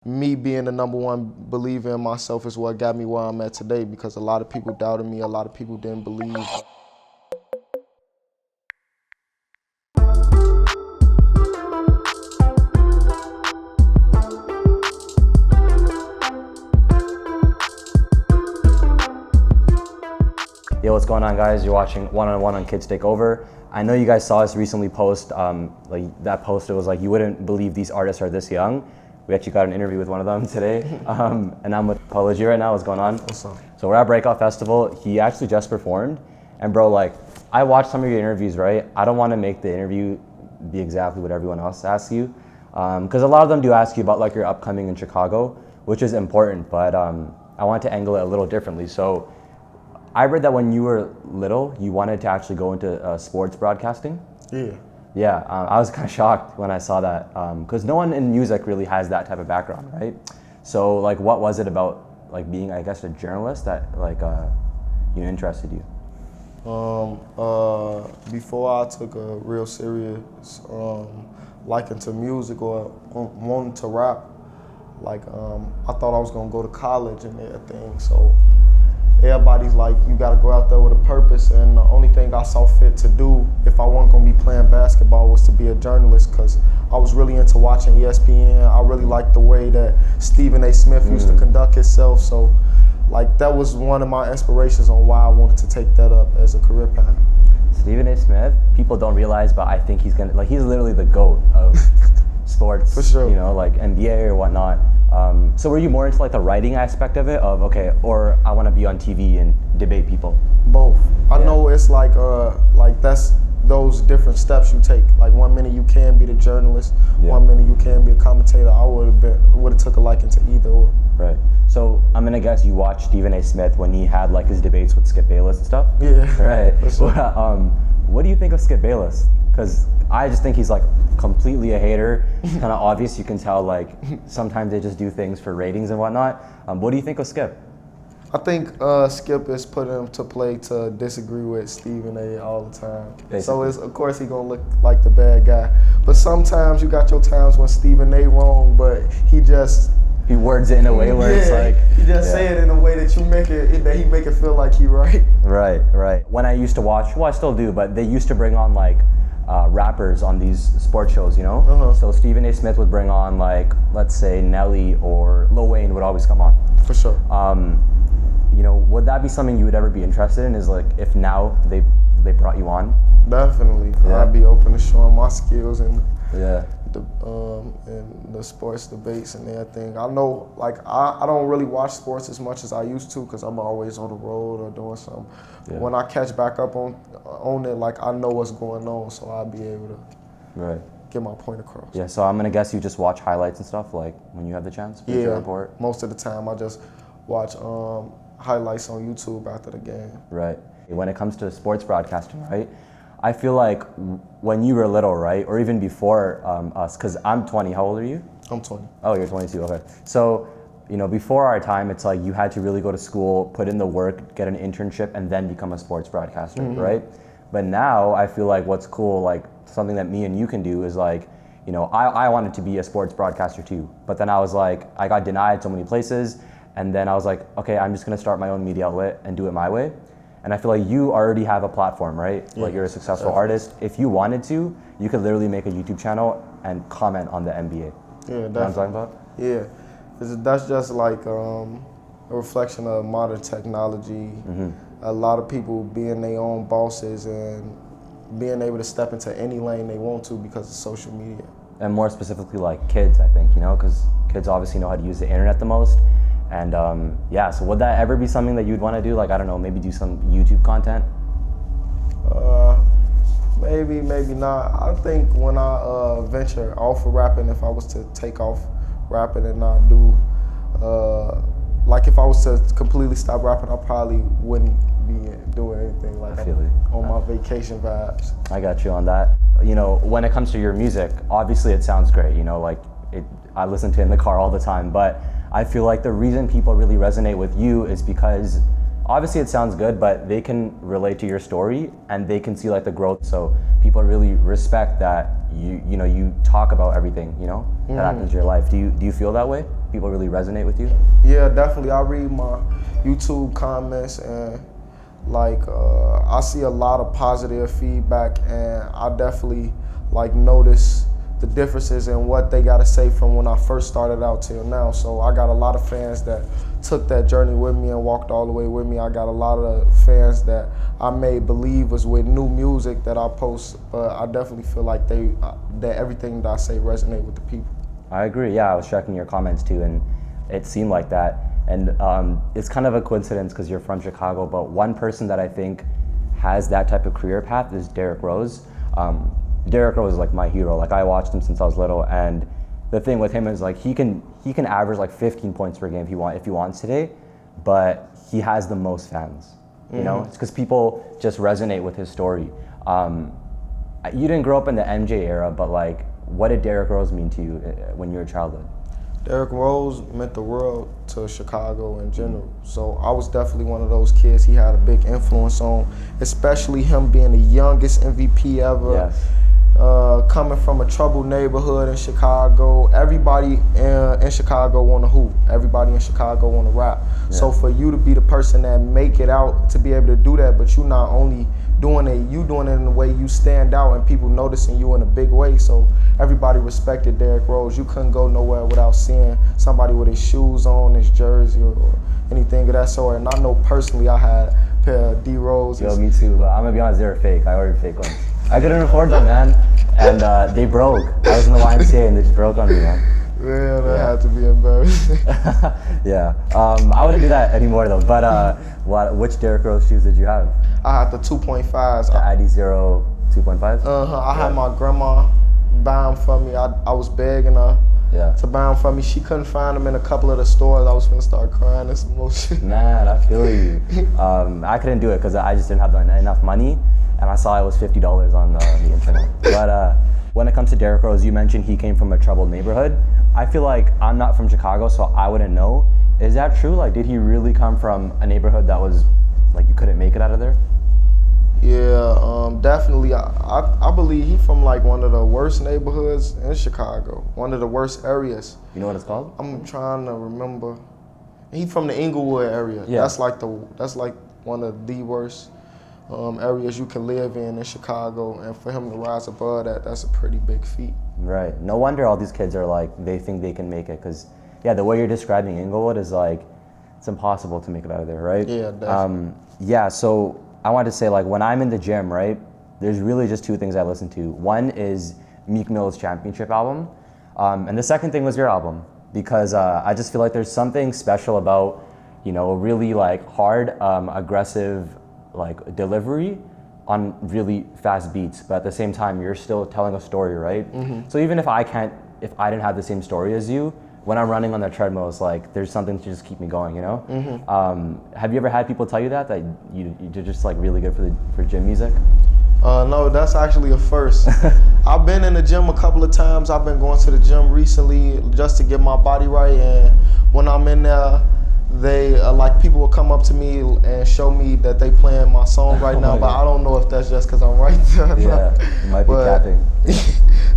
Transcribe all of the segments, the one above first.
Me being the number one believer in myself is what got me where I'm at today, because a lot of people doubted me, a lot of people didn't believe. Yo, what's going on, guys? You're watching One on One on Kids Take Over. I know you guys saw us recently post, like that post, it was like, you wouldn't believe these artists are this young. We actually got an interview with one of them today, and I'm with Polo G right now. What's going on? What's up? So we're at Breakout Festival. He actually just performed, and bro, like, I watched some of your interviews, right? I don't want to make the interview be exactly what everyone else asks you, because a lot of them do ask you about like your upcoming in Chicago, which is important, but I wanted to angle it a little differently. So I read that when you were little, you wanted to actually go into sports broadcasting. Yeah. Yeah, I was kind of shocked when I saw that, because no one in music really has that type of background, right? So, like, what was it about, like, being, I guess, a journalist that, like, interested you? Before I took a real serious liking to music or wanting to rap, like, I thought I was gonna go to college and everything, so everybody's like, you gotta go out there with a purpose, and the only thing I saw fit to do if I wasn't gonna be playing basketball was to be a journalist, because I was really into watching ESPN. I really liked the way that Stephen A. Smith used to conduct himself, so like that was one of my inspirations on why I wanted to take that up as a career path. Stephen A. Smith, people don't realize, but I think he's gonna, like, he's literally the GOAT of sports, For sure. You know, like NBA or whatnot. So were you more into like the writing aspect of it, of okay, or I want to be on TV and debate people? Both. I know it's like that's those different steps you take. Like 1 minute you can be the journalist, 1 minute you can be a commentator. I would have took a liking to either or. Right. So I'm gonna guess you watched Stephen A. Smith when he had like his debates with Skip Bayless and stuff. Yeah. Right. Sure. What do you think of Skip Bayless? Because I just think he's like completely a hater. It's kind of obvious. You can tell, like, sometimes they just do things for ratings and whatnot. What do you think of Skip? I think Skip is putting him to play to disagree with Stephen A. all the time. Basically. So of course he gonna look like the bad guy. But sometimes you got your times when Stephen A. wrong, but he words it in a way where it's like he just say it in a way that he make it feel like he right. Right. When I used to watch, well, I still do, but they used to bring on like rappers on these sports shows, you know? So Stephen A. Smith would bring on, like, let's say Nelly or Lil Wayne would always come on. For sure. You know, would that be something you would ever be interested in, is like if now they brought you on? Definitely. Yeah. I'd be open to showing my skills and the sports debates and everything. I know, like, I don't really watch sports as much as I used to, because I'm always on the road or doing something. Yeah. When I catch back up on it, like, I know what's going on, so I'll be able to get my point across. Yeah, so I'm gonna guess you just watch highlights and stuff, like, when you have the chance? Yeah, report. Most of the time I just watch highlights on YouTube after the game. Right. When it comes to sports broadcasting, right, I feel like when you were little, right, or even before us, because I'm 20, how old are you? I'm 20. Oh, you're 22, okay. So, you know, before our time, it's like you had to really go to school, put in the work, get an internship, and then become a sports broadcaster, right? But now I feel like what's cool, like something that me and you can do is like, you know, I wanted to be a sports broadcaster too, but then I was like, I got denied so many places, and then I was like, okay, I'm just gonna start my own media outlet and do it my way. And I feel like you already have a platform, right? Yeah. Like, you're a successful artist. If you wanted to, you could literally make a YouTube channel and comment on the NBA. Yeah, definitely. You know what I'm talking about? Yeah, that's just like a reflection of modern technology. A lot of people being their own bosses and being able to step into any lane they want to because of social media. And more specifically, like, kids, I think, you know, because kids obviously know how to use the internet the most. And so would that ever be something that you'd want to do? Like, I don't know, maybe do some YouTube content? Maybe, maybe not. I think when I venture off of rapping, if I was to take off rapping and not do, like if I was to completely stop rapping, I probably wouldn't be doing anything like on my vacation vibes. I got you on that. You know, when it comes to your music, obviously it sounds great, you know, like I listen to it in the car all the time, but I feel like the reason people really resonate with you is because obviously it sounds good, but they can relate to your story and they can see like the growth. So people really respect that you talk about everything, that happens in your life. Do you feel that way? people really resonate with you? Yeah, definitely. I read my YouTube comments and like I see a lot of positive feedback, and I definitely like notice the differences in what they gotta say from when I first started out till now. So I got a lot of fans that took that journey with me and walked all the way with me. I got a lot of fans that I made believers with new music that I post, but I definitely feel like that everything that I say resonate with the people. I agree. Yeah, I was checking your comments too, and it seemed like that. And it's kind of a coincidence because you're from Chicago, but one person that I think has that type of career path is Derrick Rose. Derrick Rose is like my hero. Like I watched him since I was little, and the thing with him is like he can average like 15 points per game if he wants today, but he has the most fans. You know, it's because people just resonate with his story. You didn't grow up in the MJ era, but like, what did Derrick Rose mean to you when you were a childhood? Derrick Rose meant the world to Chicago in general. So I was definitely one of those kids he had a big influence on, especially him being the youngest MVP ever. Yes. Coming from a troubled neighborhood in Chicago, everybody in Chicago want to hoop. Everybody in Chicago want to rap. Yeah. So for you to be the person that make it out to be able to do that, but you not only doing it, you doing it in a way you stand out and people noticing you in a big way. So everybody respected Derrick Rose. You couldn't go nowhere without seeing somebody with his shoes on, his jersey, or anything of that sort. And I know personally I had a pair of D Roses. Yo, me too, but I'm gonna be honest, they were fake. I ordered fake ones. I couldn't afford them, man. And they broke. I was in the YMCA and they just broke on me, man. Yeah, that had to be embarrassing. Yeah. I wouldn't do that anymore though. But which Derrick Rose shoes did you have? I had the 2.5s. The ID 0 2.5s? I had my grandma buy them for me. I was begging her to buy them for me. She couldn't find them in a couple of the stores. I was gonna start crying and some more shit. Man, I feel you. I couldn't do it because I just didn't have enough money. And I saw it was $50 on the internet. But when it comes to Derrick Rose, you mentioned he came from a troubled neighborhood. I feel like I'm not from Chicago, so I wouldn't know. Is that true? Like, did he really come from a neighborhood that was, like, you couldn't make it out of there? Yeah, definitely. I believe he from, like, one of the worst neighborhoods in Chicago. One of the worst areas. You know what it's called? I'm trying to remember. He from the Inglewood area. Yeah. That's like one of the worst areas you can live in Chicago, and for him to rise above that, that's a pretty big feat. Right. No wonder all these kids are like, they think they can make it, because yeah, the way you're describing Inglewood is like, it's impossible to make it out of there, right? Yeah, definitely. Yeah, so I wanted to say, like, when I'm in the gym, right, there's really just two things I listen to. One is Meek Mill's Championship album, and the second thing was your album, because I just feel like there's something special about, you know, a really like hard, aggressive, like delivery on really fast beats, but at the same time you're still telling a story, right? So even if I didn't have the same story as you, when I'm running on the treadmill, it's like there's something to just keep me going, you know? Have you ever had people tell you that you're just like really good for gym music? No, that's actually a first. I've been in the gym a couple of times. I've been going to the gym recently just to get my body right, and when I'm in there, they like people will come up to me and show me that they playing my song right now, but I don't know if that's just because I'm right there. Yeah, you might be capping.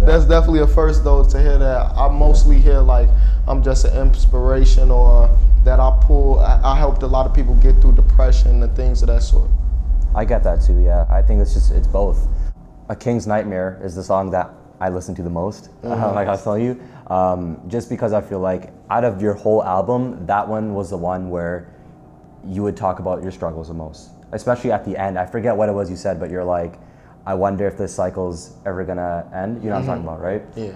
That's definitely a first though to hear that. I mostly hear like I'm just an inspiration, or that I helped a lot of people get through depression and things of that sort. I get that too, yeah. I think it's both. A King's Nightmare is the song that I listen to the most, like I was telling you, just because I feel like out of your whole album, that one was the one where you would talk about your struggles the most, especially at the end. I forget what it was you said, but you're like, I wonder if this cycle's ever gonna end. You know what I'm talking about, right? Yeah.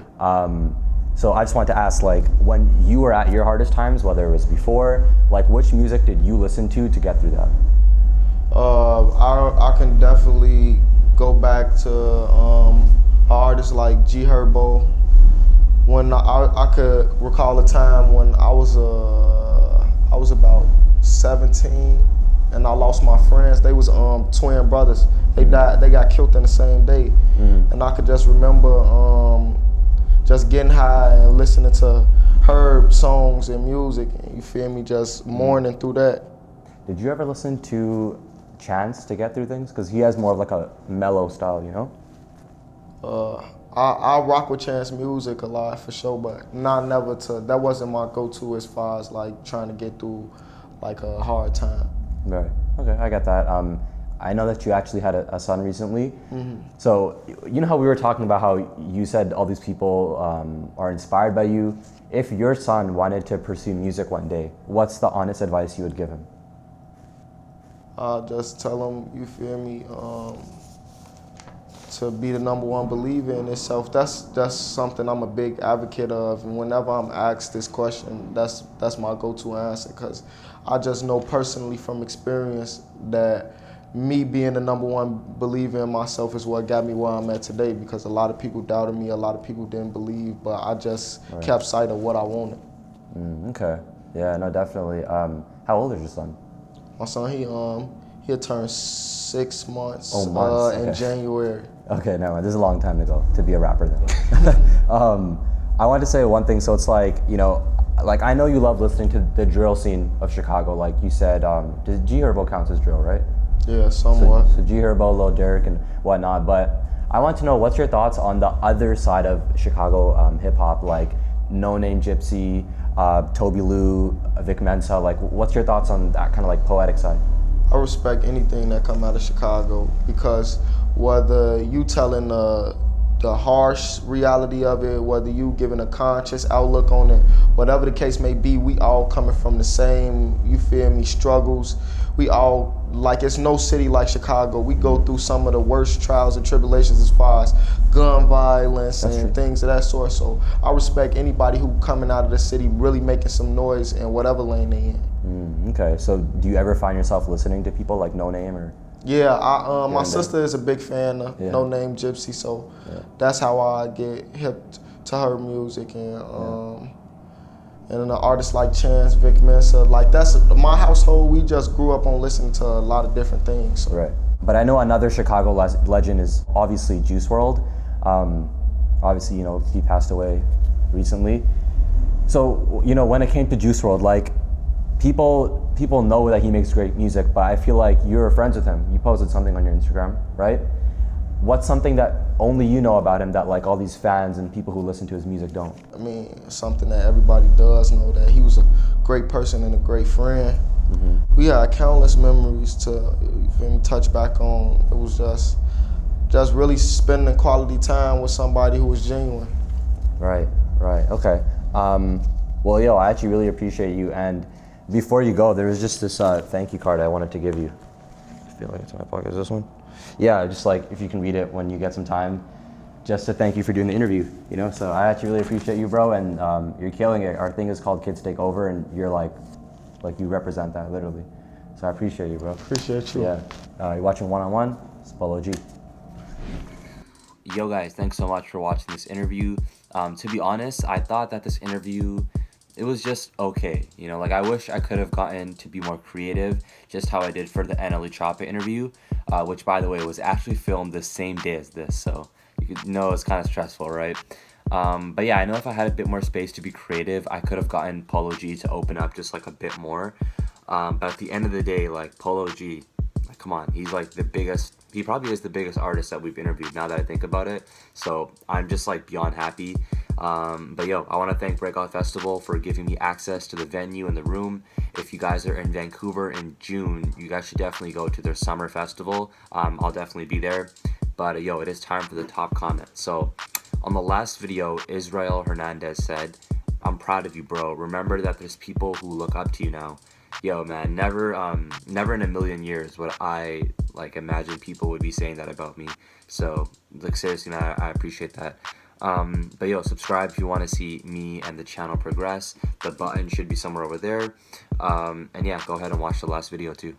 So I just wanted to ask, like, when you were at your hardest times, whether it was before, like, which music did you listen to get through that? I can definitely go back to artists like G Herbo. When I could recall a time when I was about 17 and I lost my friends. They was twin brothers. They died. They got killed in the same day. And I could just remember just getting high and listening to Herb songs and music. You feel me? Just mourning through that. Did you ever listen to Chance to get through things? Because he has more of like a mellow style, you know? I rock with Chance music a lot for sure, but that wasn't my go-to as far as like trying to get through like a hard time. Right. Okay, I get that. I know that you actually had a son recently. So you know how we were talking about how you said all these people are inspired by you. If your son wanted to pursue music one day, what's the honest advice you would give him? Just tell him, you feel me, to be the #1 believer in itself. That's something I'm a big advocate of. And whenever I'm asked this question, that's my go-to answer, because I just know personally from experience that me being the #1 believer in myself is what got me where I'm at today, because a lot of people doubted me, a lot of people didn't believe, but I just kept sight of what I wanted. Okay. Yeah, no, definitely. How old is your son? My son, he'll turn 6 months, Okay. in January. Okay, never mind. This is a long time to go to be a rapper then. I wanted to say one thing. So it's like, you know, like I know you love listening to the drill scene of Chicago. Like you said, does G Herbo counts as drill, right? Yeah, somewhat. So G Herbo, Lil Durk, and whatnot. But I want to know, what's your thoughts on the other side of Chicago hip hop, like No Name Gypsy, Tobi, Vic Mensa. Like, what's your thoughts on that kind of like poetic side? I respect anything that come out of Chicago, because whether you telling the harsh reality of it, whether you giving a conscious outlook on it, whatever the case may be, we all coming from the same, you feel me, struggles. We all, like, it's no city like Chicago. We go through some of the worst trials and tribulations as far as gun violence and things of that sort. So I respect anybody who coming out of the city really making some noise in whatever lane they in. Okay, so do you ever find yourself listening to people like No Name or? Yeah, my sister is a big fan of No Name Gypsy, so that's how I get hip to her music, and an artist like Chance, Vic Mensa, like that's my household. We just grew up on listening to a lot of different things. So. Right, but I know another Chicago legend is obviously Juice WRLD. Obviously, you know, he passed away recently. So, you know, when it came to Juice WRLD, like people know that he makes great music, but I feel like you're friends with him. You posted something on your Instagram, right? What's something that only you know about him that like all these fans and people who listen to his music don't? I mean, something that everybody does know, that he was a great person and a great friend. We had countless memories to, you feel me, touch back on. It was just really spending quality time with somebody who was genuine. Right, okay. Well, yo, I actually really appreciate you, and before you go, there was just this thank you card I wanted to give you. I feel like it's in my pocket. Is this one? Yeah, just like if you can read it when you get some time, just to thank you for doing the interview. You know, so I actually really appreciate you, bro, and you're killing it. Our thing is called Kids Take Over, and you're like you represent that literally. So I appreciate you, bro. Appreciate you. Yeah. You're watching One on One. It's Polo G. Yo, guys, thanks so much for watching this interview. To be honest, I thought that this interview, it was just okay. You know, like I wish I could have gotten to be more creative, just how I did for the Untitled Chapter interview, which, by the way, was actually filmed the same day as this. So you could know it's kind of stressful, right? But yeah, I know if I had a bit more space to be creative, I could have gotten Polo G to open up just like a bit more. But at the end of the day, like Polo G, like, come on, he's like the biggest. He probably is the biggest artist that we've interviewed now that I think about it. So I'm just like beyond happy. But yo, I want to thank Breakout Festival for giving me access to the venue and the room. If you guys are in Vancouver in June, you guys should definitely go to their summer festival. I'll definitely be there. But yo, it is time for the top comment. So on the last video, Israel Hernandez said, "I'm proud of you, bro. Remember that there's people who look up to you now." Yo, man, never in a million years would I like imagine people would be saying that about me. So like seriously, man, I appreciate that. But yo, subscribe if you want to see me and the channel progress. The button should be somewhere over there. And yeah, go ahead and watch the last video too.